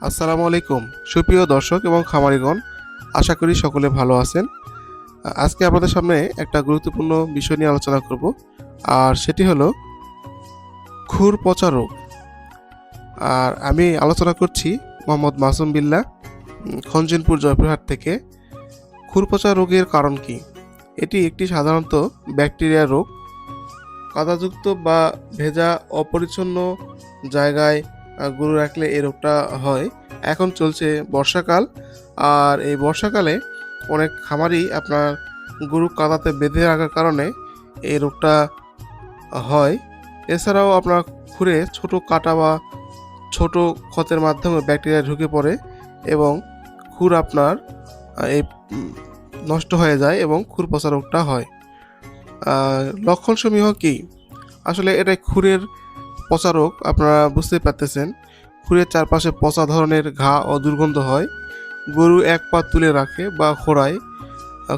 আসসালামু আলাইকুম সুপ্রিয় দর্শক এবং খামারিগণ, আশা করি সকলে ভালো আছেন। আজকে আপনাদের সামনে একটা গুরুত্বপূর্ণ বিষয় নিয়ে আলোচনা করব, আর সেটি হলো খুর পচা রোগ। আর আমি আলোচনা করছি মোহাম্মদ মাসুম বিল্লাহ, খঞ্জনপুর জয়পুরহাট থেকে। খুর পচা রোগের কারণ কি? এটি একটি সাধারণত ব্যাকটেরিয়া রোগ। কাদাযুক্ত বা ভেজা অপরিচ্ছন্ন জায়গায় গরু রাখলে এই রোগটা হয়। এখন চলছে বর্ষাকাল, আর এই বর্ষাকালে অনেক খামারি আপনার গরু কাদাতে বেঁধে রাখার কারণে এই রোগটা হয়। এছাড়াও আপনার খুরে ছোট কাটা বা ছোট ক্ষতের মাধ্যমে ব্যাকটেরিয়া ঢুকে পড়ে এবং খুর আপনার এই নষ্ট হয়ে যায় এবং খুর পচা রোগটা হয়। লক্ষণসমূহ কি? আসলে এটা খুরের পচা রোগ, আপনারা বুঝতে পারতেছেন। খুরের চারপাশে পচা ধরনের ঘা ও দুর্গন্ধ হয়। গরু এক পা তুলে রাখে বা খোঁড়ায়।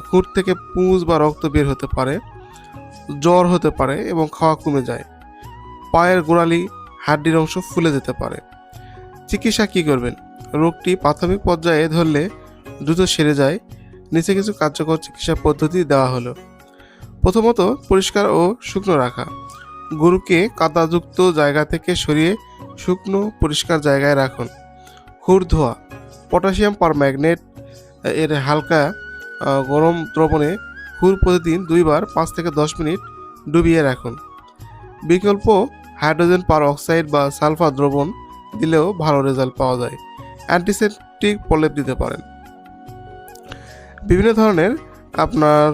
খুর থেকে পুঁজ বা রক্ত বের হতে পারে। জ্বর হতে পারে এবং খাওয়া কমে যায়। পায়ের গোড়ালি হাড্ডির অংশ ফুলে যেতে পারে। চিকিৎসা কী করবেন? রোগটি প্রাথমিক পর্যায়ে ধরলে দ্রুত সেরে যায়। নিচে কিছু কার্যকর চিকিৎসা পদ্ধতি দেওয়া হলো। প্রথমত, পরিষ্কার ও শুকনো রাখা। গরুকে কাদাযুক্ত জায়গা থেকে সরিয়ে শুকনো পরিষ্কার জায়গায় রাখুন। খুর ধোয়া। পটাশিয়াম পারম্যাঙ্গনেট এর হালকা গরম দ্রবণে খুর প্রতিদিন 2 বার 5 থেকে 10 মিনিট ডুবিয়ে রাখুন। বিকল্প হাইড্রোজেন পার অক্সাইড বা সালফার দ্রবণ দিলেও ভালো রেজাল্ট পাওয়া যায়। অ্যান্টিসেপটিক প্রলেপ দিতে পারেন। বিভিন্ন ধরনের আপনার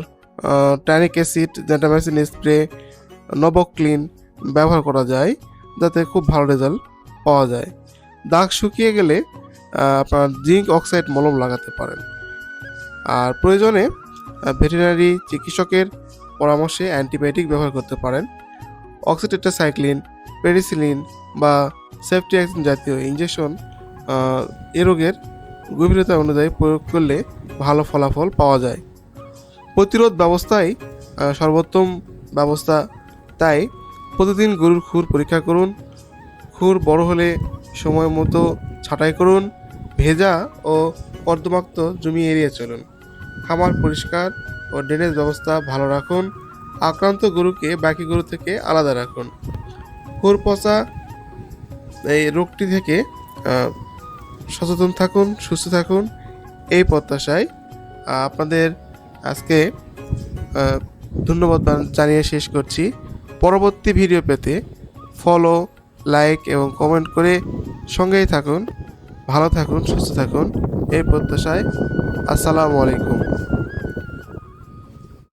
ট্যানিক অ্যাসিড, জেন্টামাইসিন স্প্রে, নবক্লিন ব্যবহার করা যায়, যাতে খুব ভালো রেজাল্ট পাওয়া যায়। দাগ শুকিয়ে গেলে আপনার জিঙ্ক অক্সাইড মলম লাগাতে পারেন। আর প্রয়োজনে ভেটেরিনারি চিকিৎসকের পরামর্শে অ্যান্টিবায়োটিক ব্যবহার করতে পারেন। অক্সিটেট্রাসাইক্লিন, পেনিসিলিন বা সেফটিয়াক্সিন জাতীয় ইনজেকশন এ রোগের গভীরতা অনুযায়ী প্রয়োগ করলে ভালো ফলাফল পাওয়া যায়। প্রতিরোধ ব্যবস্থাই সর্বোত্তম ব্যবস্থা, তাই প্রতিদিন গরুর খুর পরীক্ষা করুন। খুর বড় হলে সময় মতো ছাঁটাই করুন। ভেজা ও কর্দমাক্ত জমি এড়িয়ে চলুন। খামার পরিষ্কার ও ড্রেনেজ ব্যবস্থা ভালো রাখুন। আক্রান্ত গরুকে বাকি গরু থেকে আলাদা রাখুন। খুর পচা এই রোগটি থেকে সচেতন থাকুন, সুস্থ থাকুন, এই প্রত্যাশায় আপনাদের আজকে ধন্যবাদ জানিয়ে শেষ করছি। পরবর্তী ভিডিও পেতে ফলো, লাইক এবং কমেন্ট করে সঙ্গেই থাকুন। ভালো থাকুন, সুস্থ থাকুন, এই প্রত্যাশায়। আসসালামু আলাইকুম।